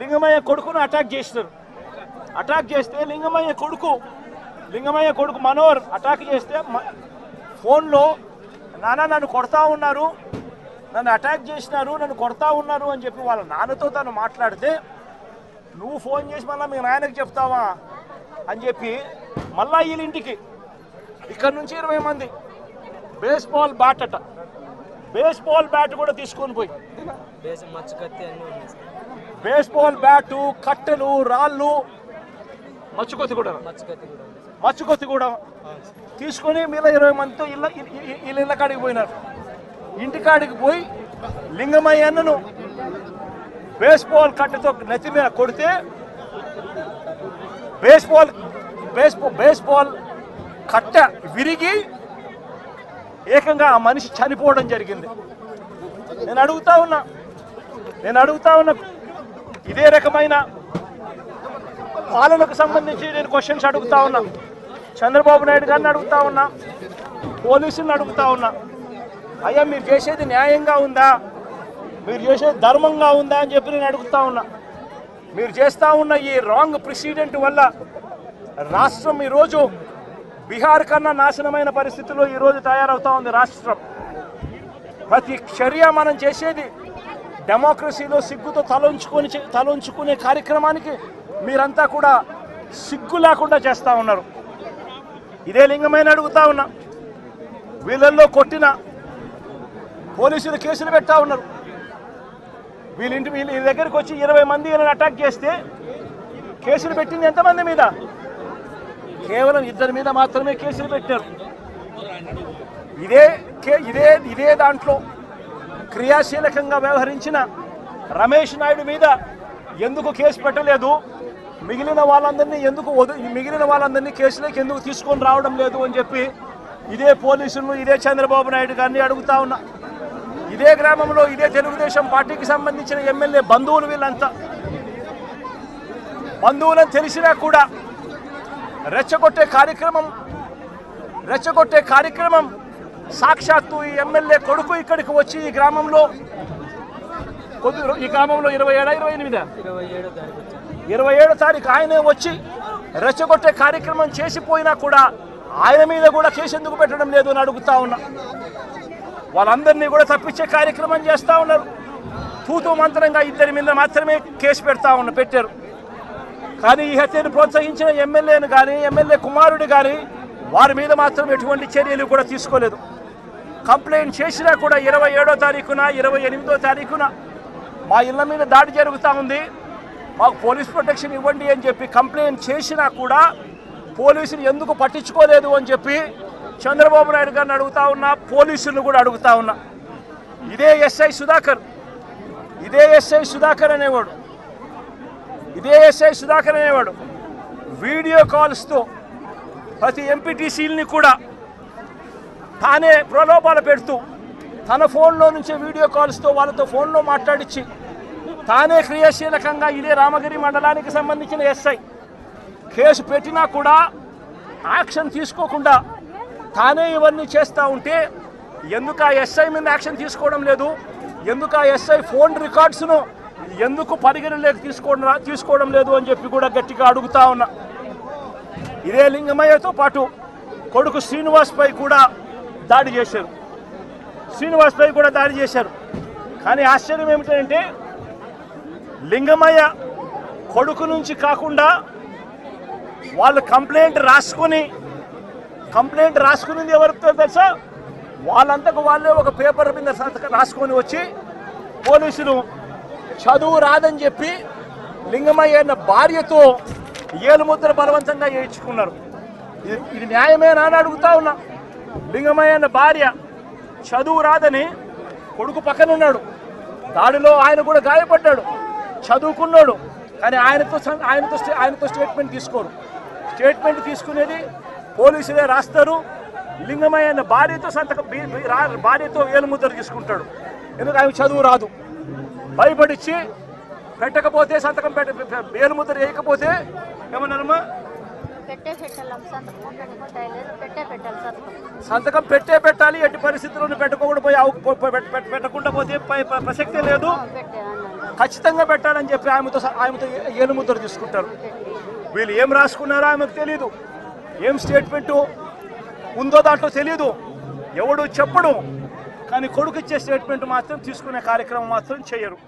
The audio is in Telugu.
లింగమయ్య కొడుకును అటాక్ చేస్తారు. అటాక్ చేస్తే లింగమయ్య కొడుకు మనోహర్ అటాక్ చేస్తే ఫోన్లో నాన్న నన్ను కొడతా ఉన్నారు, నన్ను అటాక్ చేసినారు, నన్ను కొడతా ఉన్నారు అని చెప్పి వాళ్ళ నాన్నతో తను మాట్లాడితే నువ్వు ఫోన్ చేసి మళ్ళీ మీ నాయనకి చెప్తావా అని చెప్పి మళ్ళా వీళ్ళింటికి ఇక్కడ నుంచి 20 మంది బేస్బాల్ బ్యాట్ కూడా తీసుకొని పోయి బేస్బాల్ బ్యాటు, కట్టెలు, రాళ్ళు, మచ్చుకొత్తి కూడా తీసుకొని మీద 20 మందితో ఇళ్ళ కాడికి పోయినారు. ఇంటికాడికి పోయి లింగమయ్యను బేస్బాల్ కట్టెతో నెత్తి మీద కొడితే బేస్బాల్ కట్ట విరిగి ఏకంగా ఆ మనిషి చనిపోవడం జరిగింది. నేను అడుగుతా ఉన్నా ఇదే రకమైన పాలనకు సంబంధించి నేను క్వశ్చన్స్ అడుగుతా ఉన్నా. చంద్రబాబు నాయుడు గారిని అడుగుతా ఉన్నా, పోలీసులను అడుగుతా ఉన్నా, అయ్యా మీరు చేసేది న్యాయంగా ఉందా, మీరు చేసేది ధర్మంగా ఉందా అని చెప్పి నేను అడుగుతా ఉన్నా. మీరు చేస్తూ ఉన్న ఈ రాంగ్ ప్రెసిడెంట్ వల్ల రాష్ట్రం ఈరోజు బీహార్ కన్నా నాశనమైన పరిస్థితుల్లో ఈరోజు తయారవుతా ఉంది రాష్ట్రం. ప్రతి చర్య మనం చేసేది డెమోక్రసీలో సిగ్గుతో తలంచుకునే కార్యక్రమానికి మీరంతా కూడా సిగ్గు లేకుండా చేస్తూ ఉన్నారు. ఇదే లింగమైన అడుగుతా ఉన్నా, వీళ్ళల్లో కొట్టిన పోలీసులు కేసులు పెడతా ఉన్నారు. వీళ్ళ దగ్గరికి వచ్చి 20 మంది వీళ్ళని అటాక్ చేస్తే కేసులు పెట్టింది ఎంతమంది మీద? కేవలం 2 మీద మాత్రమే కేసులు పెట్టారు. ఇదే దాంట్లో క్రియాశీలకంగా వ్యవహరించిన రమేష్ నాయుడు మీద ఎందుకు కేసు పెట్టలేదు, మిగిలిన వాళ్ళందరినీ కేసులోకి ఎందుకు తీసుకొని రావడం లేదు అని చెప్పి ఇదే పోలీసులను ఇదే చంద్రబాబు నాయుడు గారిని అడుగుతా ఉన్నా. ఇదే గ్రామంలో ఇదే తెలుగుదేశం పార్టీకి సంబంధించిన ఎమ్మెల్యే బంధువులు వీళ్ళంతా బంధువులను తెలిసినా కూడా రెచ్చగొట్టే కార్యక్రమం సాక్షాత్తు ఈ ఎమ్మెల్యే కొడుకు ఇక్కడికి వచ్చి ఈ గ్రామంలో 27 తారీఖు ఆయనే వచ్చి రెచ్చగొట్టే కార్యక్రమం చేసిపోయినా కూడా ఆయన మీద కూడా కేసు ఎందుకు పెట్టడం లేదు అని అడుగుతా ఉన్నా. వాళ్ళందరినీ కూడా తప్పించే కార్యక్రమం చేస్తూ ఉన్నారు. తూతూ మంత్రంగా 2 మీద మాత్రమే కేసు పెట్టారు. కానీ ఈ హత్యను ప్రోత్సహించిన ఎమ్మెల్యేను కానీ ఎమ్మెల్యే కుమారుడు కానీ వారి మీద మాత్రం ఎటువంటి చర్యలు కూడా తీసుకోలేదు. కంప్లైంట్ చేసినా కూడా 27వ తారీఖున 28వ తారీఖున మా ఇళ్ల మీద దాడి జరుగుతూ ఉంది, మాకు పోలీస్ ప్రొటెక్షన్ ఇవ్వండి అని చెప్పి కంప్లైంట్ చేసినా కూడా పోలీసులు ఎందుకు పట్టించుకోలేదు అని చెప్పి చంద్రబాబు నాయుడు గారిని అడుగుతా ఉన్నా, పోలీసులను కూడా అడుగుతా ఉన్నా. ఇదే ఎస్ఐ సుధాకర్ అనేవాడు వీడియో కాల్స్తో ప్రతి ఎంపీటీసీలని కూడా తానే ప్రలోభాలు పెడుతూ తన ఫోన్లో నుంచే వీడియో కాల్స్తో వాళ్ళతో ఫోన్లో మాట్లాడించి తానే క్రియాశీలకంగా ఇదే రామగిరి మండలానికి సంబంధించిన ఎస్ఐ కేసు పెట్టినా కూడా యాక్షన్ తీసుకోకుండా తానే ఇవన్నీ చేస్తూ ఉంటే ఎందుకు ఆ ఎస్ఐ మీద యాక్షన్ తీసుకోవడం లేదు, ఎందుకు ఆ ఎస్ఐ ఫోన్ రికార్డ్స్ను ఎందుకు పరిగణలోకి తీసుకోవడం లేదు అని చెప్పి కూడా గట్టిగా అడుగుతా ఉన్నా. ఇదే లింగమయ్యతో పాటు కొడుకు శ్రీనివాస్ పై కూడా దాడి చేశారు. కానీ ఆశ్చర్యం ఏమిటంటే లింగమయ్య కొడుకు నుంచి కాకుండా వాళ్ళు కంప్లైంట్ రాసుకునింది ఎవరితో తెలుసా? వాళ్ళంతకు వాళ్ళే ఒక పేపర్ మీద రాసుకొని వచ్చి పోలీసులు చదువు రాదని చెప్పి లింగమయ్య భార్యతో ఏలుముద్ర బలవంతంగా వేయించుకున్నారు. ఇది న్యాయమేనా అని అడుగుతా ఉన్నా. లింగమయ్య భార్య చదువు రాదని కొడుకు పక్కనున్నాడు, దాడిలో ఆయన కూడా గాయపడ్డాడు, చదువుకున్నాడు, కానీ ఆయనతో స్టేట్మెంట్ తీసుకోరు. స్టేట్మెంట్ తీసుకునేది పోలీసులే రాస్తారు. లింగమయ్య భార్యతో ఏలుముద్ర తీసుకుంటాడు. ఎందుకు ఆయన చదువు రాదు, భయపడిచ్చి పెట్టకపోతే సంతకం ఏలుముద్ర వేయకపోతే ఏమన్నారమ్మా సంతకం పెట్టాలి. ఎట్టి పరిస్థితుల్లో పెట్టకుండా పోతే ప్రసక్తే లేదు. ఖచ్చితంగా పెట్టాలని చెప్పి ఆమెతో ఏలుముద్ర తీసుకుంటారు. వీళ్ళు ఏం రాసుకున్నారో ఆమెకు తెలియదు, ఏం స్టేట్మెంటు ఉందో దాంట్లో తెలియదు, ఎవడు చెప్పడు. కానీ కొడుకు ఇచ్చే స్టేట్మెంట్ మాత్రం తీసుకునే కార్యక్రమం మాత్రం చేయరు.